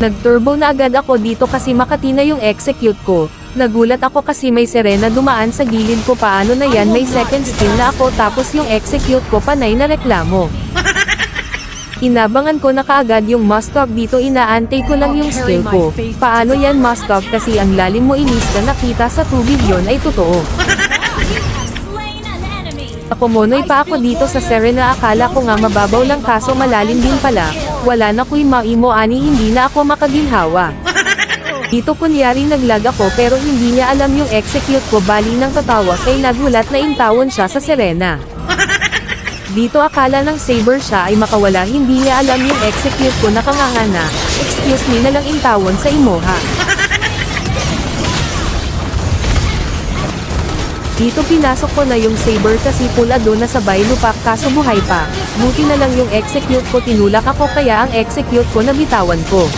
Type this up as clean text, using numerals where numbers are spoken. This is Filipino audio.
Nag-turbo na agad ako dito kasi makati na yung execute ko. Nagulat ako kasi may Serena dumaan sa gilid ko, paano na yan, may second skill na ako tapos yung execute ko panay na reklamo. Inabangan ko na kaagad yung Mustang dito, inaantay ko lang yung skill ko. Paano yan Mustang, kasi ang lalim mo, inis ka, nakita sa tubig yon ay totoo. Pumunoy pa ako dito sa Serena, akala ko nga mababaw lang kaso malalim din pala. Wala na ko'y maimo ani, hindi na ako makaginhawa. Dito kunyari naglag ako pero hindi niya alam yung execute ko, bali nang tatawa kay nagulat na intawon siya sa Serena. Dito akala ng saber siya ay makawala, hindi niya alam yung execute ko, nakanganga na, excuse me na lang intawon sa imoha. Dito pinasok ko na yung saber kasi pula doon na sabay lupak kaso buhay pa. Buti na lang yung execute ko, tinulak ako kaya ang execute ko nabitawan ko.